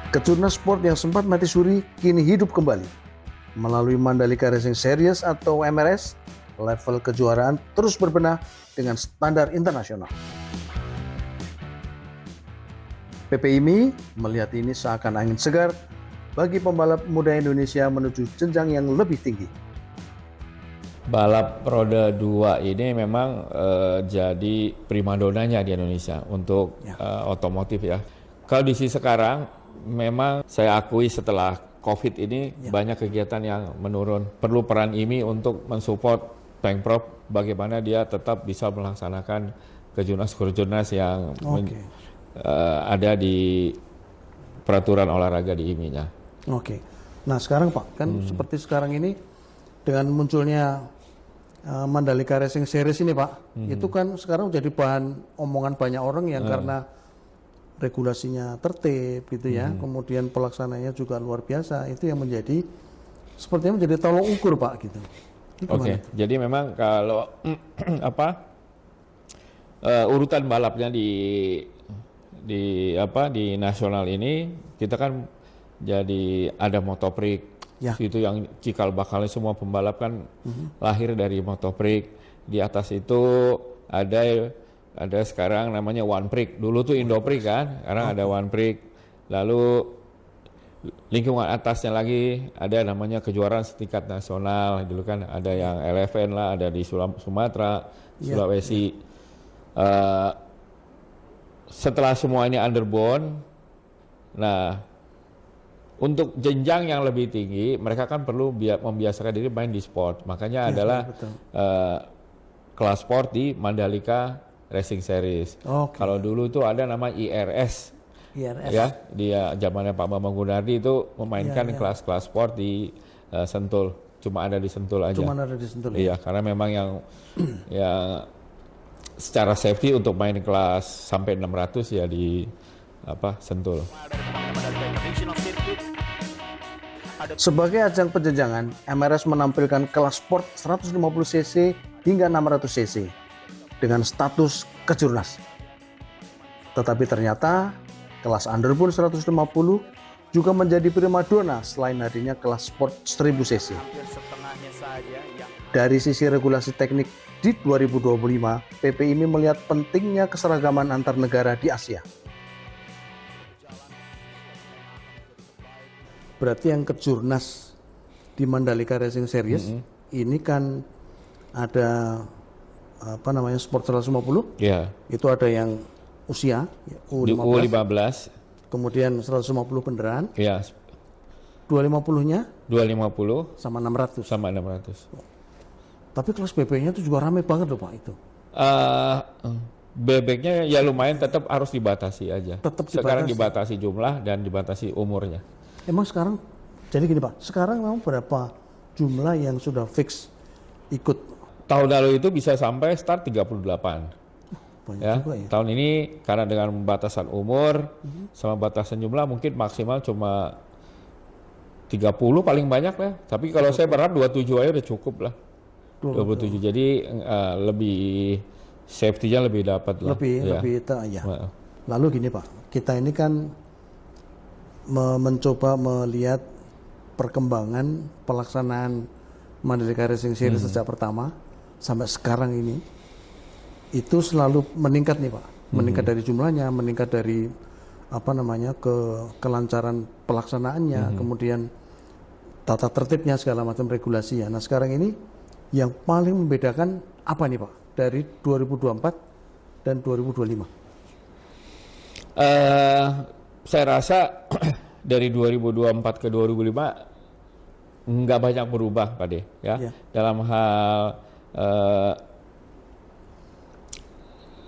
Kejurnas Sport yang sempat mati suri kini hidup kembali. Melalui Mandalika Racing Series atau MRS, level kejuaraan terus berbenah dengan standar internasional. PPIMI melihat ini seakan angin segar bagi pembalap muda Indonesia menuju jenjang yang lebih tinggi. Balap roda 2 ini memang jadi primadonanya di Indonesia untuk otomotif ya. Kalau di sisi sekarang, memang saya akui setelah COVID ini banyak kegiatan yang menurun. Perlu peran IMI untuk mensupport Pemprov bagaimana dia tetap bisa melaksanakan kejurnas-kejurnas yang ada di peraturan olahraga di IMI-nya. Oke. Nah sekarang Pak, kan seperti sekarang ini dengan munculnya Mandalika Racing Series ini Pak, itu kan sekarang jadi bahan omongan banyak orang yang karena regulasinya tertib gitu ya, kemudian pelaksananya juga luar biasa, itu yang menjadi sepertinya menjadi tolong ukur Pak gitu. Oke, jadi memang kalau urutan balapnya di nasional ini kita kan jadi ada Motoprix. Itu yang cikal bakalnya semua pembalap kan lahir dari Motoprix. Di atas itu ada sekarang namanya One Prix. Dulu tuh Indoprix kan, sekarang ada One Prix. Lalu lingkungan atasnya lagi ada namanya kejuaraan setingkat nasional. Dulu kan ada yang LFN lah, ada di Sumatera, Sulawesi. Setelah semua ini underbone, nah untuk jenjang yang lebih tinggi, mereka kan perlu membiasakan diri main di sport. Makanya adalah kelas sport di Mandalika Racing Series. Kalau dulu itu ada nama IRS. Ya, dia zamannya Pak Bambang Gunardi itu memainkan kelas-kelas sport di Sentul. Cuma ada di Sentul aja. Cuma ada di Sentul. Iya, karena memang yang secara safety untuk main kelas sampai 600 ya di Sentul. Sebagai ajang penjenjangan, MRS menampilkan kelas sport 150cc hingga 600cc dengan status kejurnas. Tetapi ternyata kelas underbone 150 juga menjadi primadona selain hadirnya kelas sport 1000cc. Dari sisi regulasi teknik di 2025, PPIMI melihat pentingnya keseragaman antar negara di Asia. Berarti yang kejurnas di Mandalika Racing Series ini kan ada sport 150. Itu ada yang usia U15. Kemudian 150 beneran. 250-nya? 250 sama 600. Sama 600. Tapi kelas bebeknya itu juga ramai banget loh Pak itu. Bebeknya ya lumayan, tetap harus dibatasi aja. Sekarang dibatasi. dibatasi jumlah dan dibatasi umurnya. Emang sekarang, jadi gini Pak, sekarang memang berapa jumlah yang sudah fix ikut? Tahun lalu itu bisa sampai start 38. Banyak juga ya. Tahun ini karena dengan batasan umur sama batasan jumlah mungkin maksimal cuma 30 paling banyak lah. Tapi kalau saya berharap 27 aja udah cukup lah. 27. Jadi lebih safety-nya lebih dapat lah. Lebih ya. Lalu gini Pak, kita ini kan mencoba melihat perkembangan pelaksanaan Mandalika Racing Series sejak pertama sampai sekarang ini itu selalu meningkat nih Pak, meningkat dari jumlahnya, meningkat dari kelancaran pelaksanaannya, kemudian tata tertibnya segala macam regulasinya. Nah sekarang ini yang paling membedakan apa nih Pak dari 2024 dan 2025? Saya rasa dari 2024 ke 2005 nggak banyak berubah Pak De, ya. Dalam hal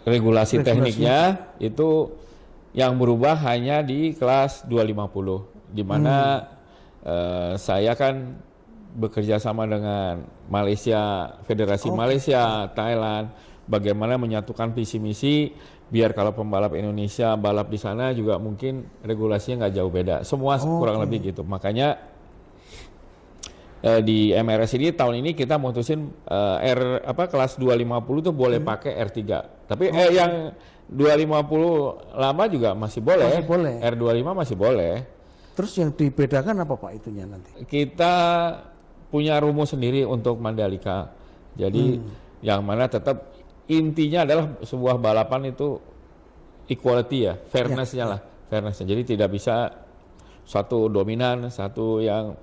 regulasi tekniknya itu yang berubah hanya di kelas 250, di mana saya kan bekerja sama dengan Malaysia, Federasi Malaysia, Thailand, bagaimana menyatukan visi misi biar kalau pembalap Indonesia balap di sana juga mungkin regulasinya nggak jauh beda, semua kurang lebih gitu. Makanya di MRS ini tahun ini kita mutusin kelas 250 tuh boleh pakai R3, tapi yang 250 lama juga masih boleh. R25 masih boleh. Terus yang dibedakan apa Pak itunya nanti? Kita punya rumus sendiri untuk Mandalika. Jadi yang mana tetap intinya adalah sebuah balapan itu equality ya, fairness-nya lah, fairness-nya. Jadi tidak bisa satu dominan, satu yang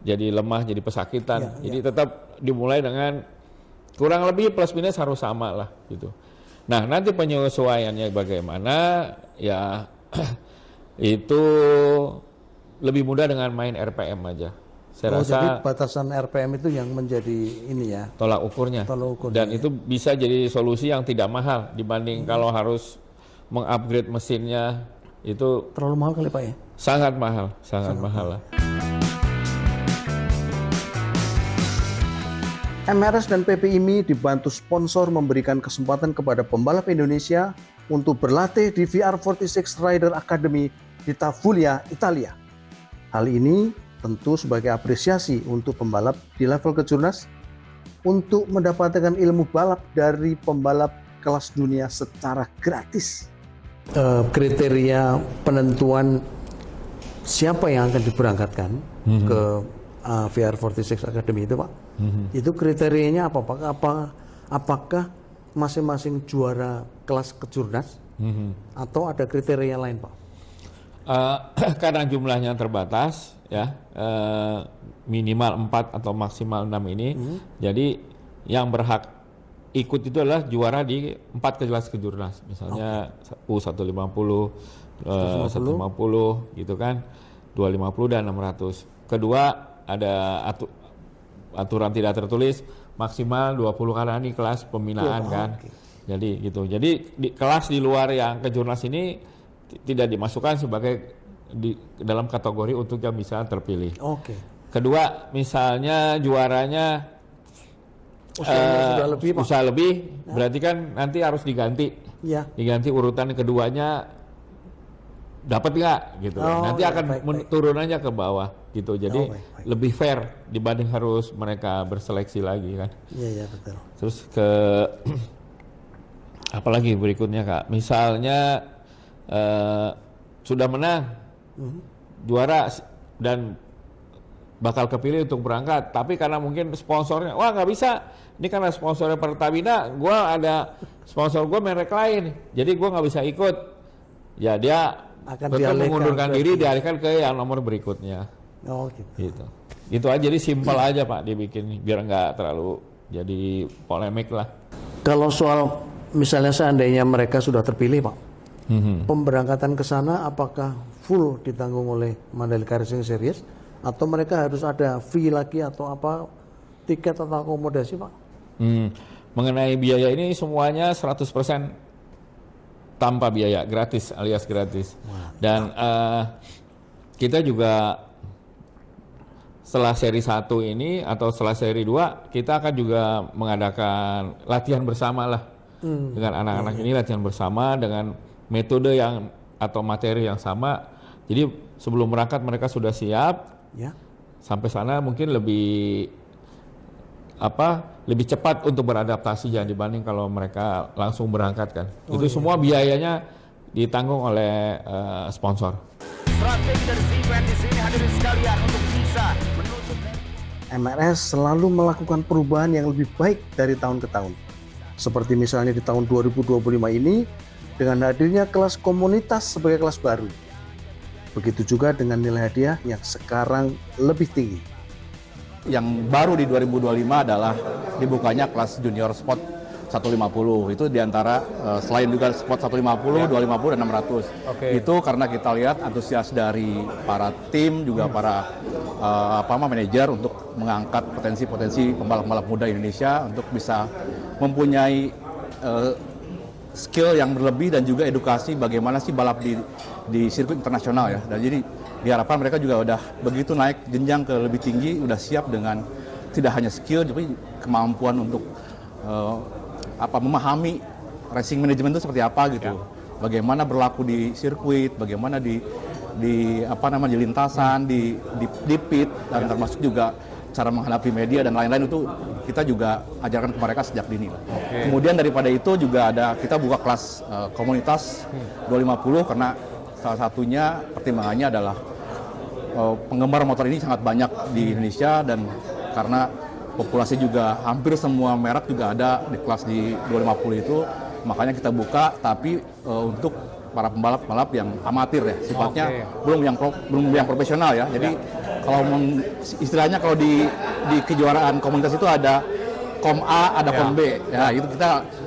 jadi lemah, jadi pesakitan. Jadi tetap dimulai dengan kurang lebih plus minus harus sama lah gitu. Nah nanti penyesuaiannya bagaimana ya itu lebih mudah dengan main RPM aja. Saya rasa jadi batasan RPM itu yang menjadi ini ya. Tolak ukurnya. Dan itu bisa jadi solusi yang tidak mahal dibanding kalau harus mengupgrade mesinnya itu terlalu mahal kali Pak ya? Sangat mahal lah. MRS dan PP IMI dibantu sponsor memberikan kesempatan kepada pembalap Indonesia untuk berlatih di VR46 Rider Academy di Tavullia, Italia. Hal ini tentu sebagai apresiasi untuk pembalap di level kejurnas untuk mendapatkan ilmu balap dari pembalap kelas dunia secara gratis. Kriteria penentuan siapa yang akan diberangkatkan ke VR46 Academy itu Pak, itu kriterianya apa Pak? Apakah masing-masing juara kelas kejurnas atau ada kriteria lain Pak? Karena jumlahnya terbatas ya, minimal 4 atau maksimal 6 ini, jadi yang berhak ikut itu adalah juara di 4 kelas kejurnas, misalnya U150, 150 gitu kan, 250 dan 600. Kedua ada aturan tidak tertulis maksimal 20 karena ini kelas pembinaan kan. Jadi gitu. Jadi kelas di luar yang kejurnas ini tidak dimasukkan sebagai dalam kategori untuk yang bisa terpilih. Kedua, misalnya juaranya usaha lebih, berarti kan nanti harus diganti. Diganti urutan keduanya dapat nggak gitu. Nanti akan turun aja ke bawah gitu. Jadi lebih fair dibanding harus mereka berseleksi lagi kan. Iya betul. Terus ke apalagi berikutnya Kak, misalnya sudah menang, juara dan bakal kepilih untuk berangkat, tapi karena mungkin sponsornya, wah nggak bisa, ini karena sponsornya Pertamina, gue ada sponsor gue merek lain, jadi gue nggak bisa ikut, ya dia akan tetap mengundurkan diri, dialihkan ke yang nomor berikutnya. Gitu. Itu aja, jadi simpel aja Pak dibikin, biar nggak terlalu jadi polemik lah. Kalau soal misalnya seandainya mereka sudah terpilih Pak, pemberangkatan ke sana apakah full ditanggung oleh Mandalika Racing Series atau mereka harus ada fee lagi atau apa, tiket atau akomodasi Pak? Mengenai biaya ini semuanya 100% tanpa biaya, gratis alias gratis. Dan kita juga setelah seri 1 ini atau setelah seri 2 kita akan juga mengadakan latihan bersama lah dengan anak-anak ini, latihan bersama dengan metode yang atau materi yang sama. Jadi sebelum berangkat mereka sudah siap. Sampai sana mungkin lebih cepat untuk beradaptasi ya dibanding kalau mereka langsung berangkat kan. Itu semua biayanya ditanggung oleh sponsor. Strategi dari event di sini hadirin sekalian untuk bisa menutup. MRS selalu melakukan perubahan yang lebih baik dari tahun ke tahun. Seperti misalnya di tahun 2025 ini dengan hadirnya kelas komunitas sebagai kelas baru. Begitu juga dengan nilai hadiah yang sekarang lebih tinggi. Yang baru di 2025 adalah dibukanya kelas junior sport 150. Itu diantara selain juga sport 150, 250 dan 600. Itu karena kita lihat antusias dari para tim juga para manajer untuk mengangkat potensi-potensi pembalap-pembalap muda Indonesia untuk bisa mempunyai skill yang berlebih dan juga edukasi bagaimana sih balap di sirkuit internasional ya. Dan jadi diharapkan mereka juga udah begitu naik jenjang ke lebih tinggi, udah siap dengan tidak hanya skill tapi kemampuan untuk memahami racing management itu seperti apa gitu. Bagaimana berlaku di sirkuit, bagaimana di lintasan, di pit, dan termasuk juga cara menghadapi media dan lain-lain itu kita juga ajarkan ke mereka sejak dini. Kemudian daripada itu juga kita buka kelas komunitas 250 karena salah satunya pertimbangannya adalah penggemar motor ini sangat banyak di Indonesia, dan karena populasi juga hampir semua merek juga ada di kelas di 250 itu, makanya kita buka, tapi untuk para pembalap-pembalap yang amatir ya, sifatnya belum yang profesional ya. Jadi kalau istilahnya kalau di kejuaraan komunitas itu ada Kom A, ada Kom B. Ya, itu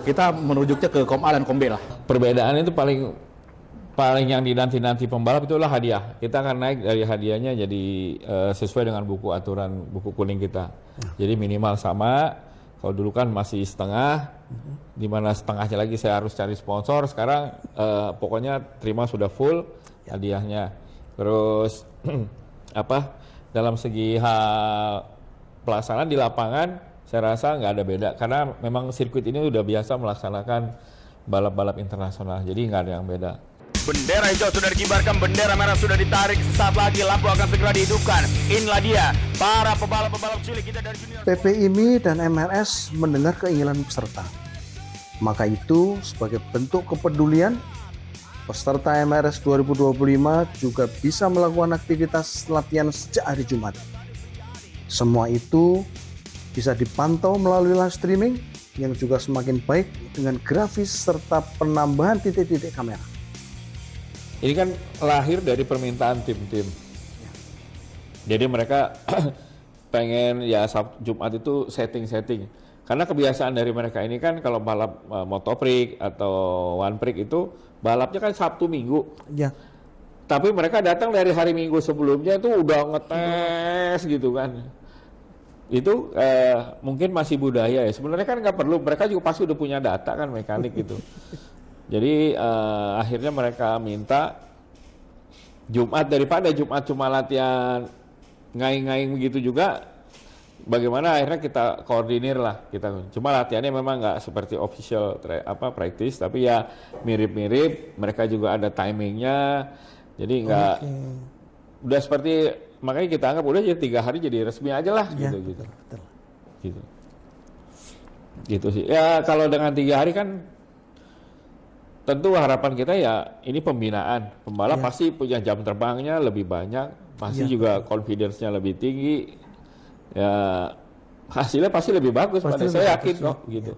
kita merujuknya ke Kom A dan Kom B lah. Perbedaan itu paling yang dinanti-nanti pembalap itulah hadiah. Kita akan naik dari hadiahnya jadi sesuai dengan buku aturan buku kuning kita. Jadi minimal sama. Kalau dulu kan masih setengah, di mana setengahnya lagi saya harus cari sponsor. Sekarang pokoknya terima sudah full hadiahnya. Terus dalam segi hal pelaksanaan di lapangan, saya rasa nggak ada beda. Karena memang sirkuit ini udah biasa melaksanakan balap-balap internasional, jadi nggak ada yang beda. Bendera hijau sudah dikibarkan, bendera merah sudah ditarik. Sesaat lagi lampu akan segera dihidupkan. Inilah dia para pebalap-pebalap cilik kita dari junior. PPIMI dan MRS mendengar keinginan peserta. Maka itu sebagai bentuk kepedulian, peserta MRS 2025 juga bisa melakukan aktivitas latihan sejak hari Jumat. Semua itu bisa dipantau melalui live streaming yang juga semakin baik dengan grafis serta penambahan titik-titik kamera. Ini kan lahir dari permintaan tim-tim. Jadi mereka pengen ya Jumat itu setting. Karena kebiasaan dari mereka ini kan kalau balap Motoprix atau One Prix itu balapnya kan Sabtu Minggu. Ya. Tapi mereka datang dari hari Minggu sebelumnya itu udah ngetes gitu kan. Itu mungkin masih budaya ya. Sebenarnya kan nggak perlu. Mereka juga pasti udah punya data kan mekanik gitu. Jadi akhirnya mereka minta Jumat, daripada Jumat cuma latihan ngaing-ngaing begitu juga, bagaimana akhirnya kita koordinir lah kita. Cuma latihannya memang nggak seperti official practice, tapi ya mirip-mirip. Mereka juga ada timingnya, jadi nggak udah seperti, makanya kita anggap udah jadi 3 hari jadi resmi aja lah ya, gitu. Gitu sih. Ya kalau dengan 3 hari kan tentu harapan kita ya ini pembinaan. Pembalap pasti punya jam terbangnya lebih banyak, pasti juga confidence-nya lebih tinggi. Ya hasilnya pasti lebih bagus, saya yakin kok gitu.